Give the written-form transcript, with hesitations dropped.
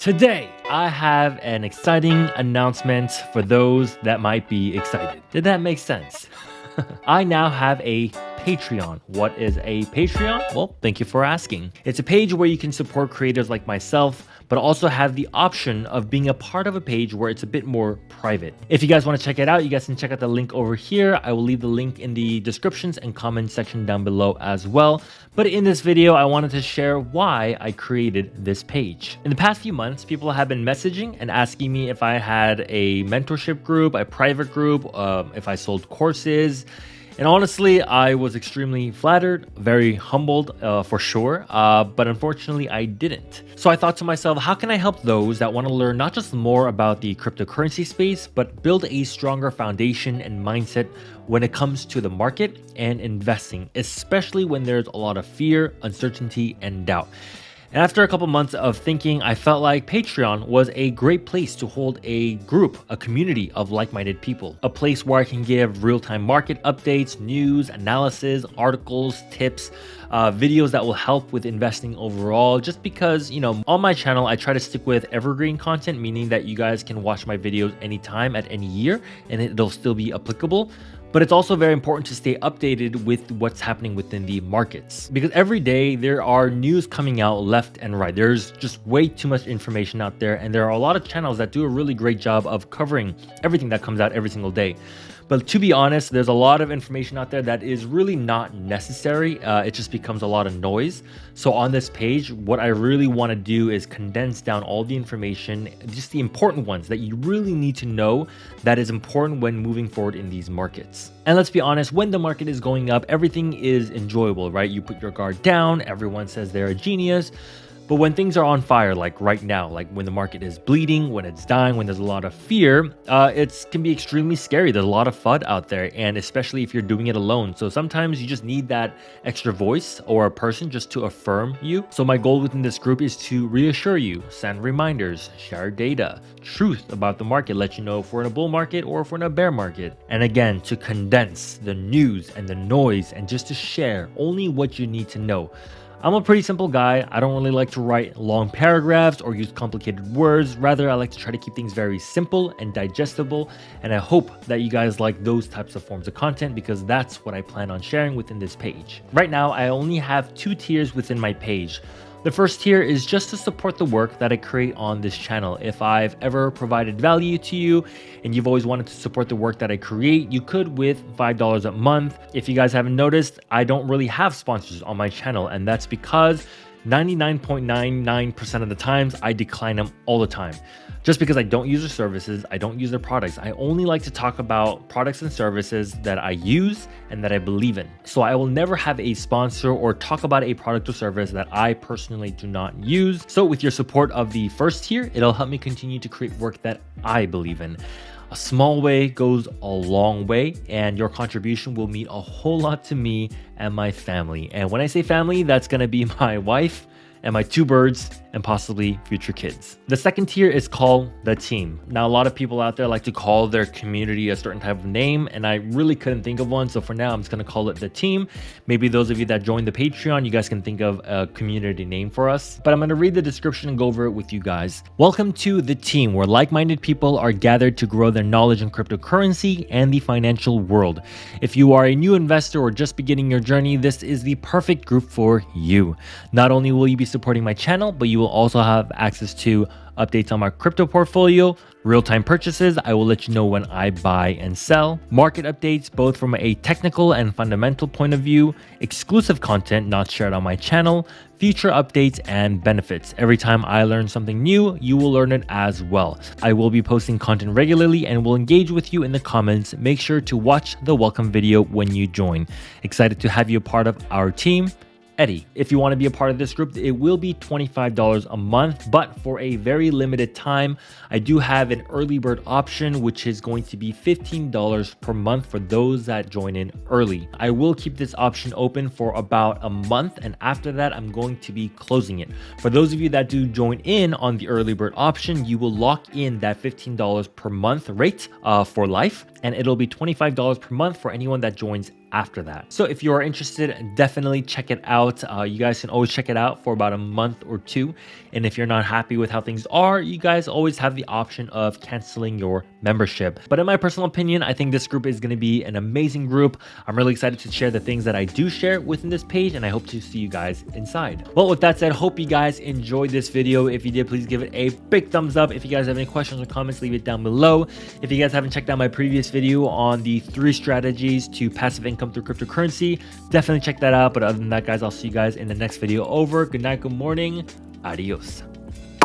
Today, I have an exciting announcement for those that might be excited. Did that make sense? I now have a Patreon. What is a Patreon? Well, thank you for asking. It's a page where you can support creators like myself, but also have the option of being a part of a page where it's a bit more private. If you guys want to check it out, you guys can check out the link over here. I will leave the link in the descriptions and comment section down below as well. But in this video, I wanted to share why I created this page. In the past few months, people have been messaging and asking me if I had a mentorship group, a private group, if I sold courses. And honestly, I was extremely flattered, very humbled for sure, but unfortunately I didn't. So I thought to myself, how can I help those that want to learn not just more about the cryptocurrency space, but build a stronger foundation and mindset when it comes to the market and investing, especially when there's a lot of fear, uncertainty, and doubt. And after a couple months of thinking, I felt like Patreon was a great place to hold a group, a community of like-minded people, a place where I can give real-time market updates, news, analysis, articles, tips, videos that will help with investing overall. Just because, on my channel, I try to stick with evergreen content, meaning that you guys can watch my videos anytime at any year and it'll still be applicable. But it's also very important to stay updated with what's happening within the markets, because every day there are news coming out left and right. There's just way too much information out there, and there are a lot of channels that do a really great job of covering everything that comes out every single day. But to be honest, there's a lot of information out there that is really not necessary. It just becomes a lot of noise. So on this page, what I really want to do is condense down all the information, just the important ones that you really need to know that is important when moving forward in these markets. And let's be honest, when the market is going up, everything is enjoyable, right? You put your guard down, everyone says they're a genius. But when things are on fire, like right now, like when the market is bleeding, when it's dying, when there's a lot of fear, it can be extremely scary. There's a lot of FUD out there, and especially if you're doing it alone. So sometimes you just need that extra voice or a person just to affirm you. So my goal within this group is to reassure you, send reminders, share data, truth about the market, let you know if we're in a bull market or if we're in a bear market. And again, to condense the news and the noise and just to share only what you need to know. I'm a pretty simple guy. I don't really like to write long paragraphs or use complicated words. Rather, I like to try to keep things very simple and digestible. And I hope that you guys like those types of forms of content, because that's what I plan on sharing within this page. Right now, I only have 2 tiers within my page. The first tier is just to support the work that I create on this channel. If I've ever provided value to you and you've always wanted to support the work that I create, you could with $5 a month. If you guys haven't noticed, I don't really have sponsors on my channel, and that's because 99.99% of the times I decline them all the time. Just because I don't use their services, I don't use their products. I only like to talk about products and services that I use and that I believe in. So I will never have a sponsor or talk about a product or service that I personally do not use. So with your support of the first tier, it'll help me continue to create work that I believe in. A small way goes a long way, and your contribution will mean a whole lot to me and my family. And when I say family, that's gonna be my wife and my 2 birds and possibly future kids. The second tier is called the team. Now, a lot of people out there like to call their community a certain type of name, and I really couldn't think of one. So for now, I'm just gonna call it the team. Maybe those of you that joined the Patreon, you guys can think of a community name for us, but I'm gonna read the description and go over it with you guys. Welcome to the team, where like-minded people are gathered to grow their knowledge in cryptocurrency and the financial world. If you are a new investor or just beginning your journey, this is the perfect group for you. Not only will you be supporting my channel, but you will also have access to updates on my crypto portfolio, real-time purchases. I will let you know when I buy and sell, market updates, both from a technical and fundamental point of view, exclusive content not shared on my channel, future updates, and benefits. Every time I learn something new, you will learn it as well. I will be posting content regularly and will engage with you in the comments. Make sure to watch the welcome video when you join. Excited to have you a part of our team. Eddie. If you want to be a part of this group, it will be $25 a month, but for a very limited time, I do have an early bird option, which is going to be $15 per month for those that join in early. I will keep this option open for about a month, and after that, I'm going to be closing it. For those of you that do join in on the early bird option, you will lock in that $15 per month rate for life. and it'll be $25 per month for anyone that joins after that. So if you are interested, definitely check it out. You guys can always check it out for about a month or two. And if you're not happy with how things are, you guys always have the option of canceling your membership. But in my personal opinion, I think this group is going to be an amazing group. I'm really excited to share the things that I do share within this page, and I hope to see you guys inside. Well, with that said, hope you guys enjoyed this video. If you did, please give it a big thumbs up. If you guys have any questions or comments, leave it down below. If you guys haven't checked out my previous video on the 3 strategies to passive income through cryptocurrency, definitely check that out. But other than that, guys, I'll see you guys in the next video. Over. Good night, good morning. Adios.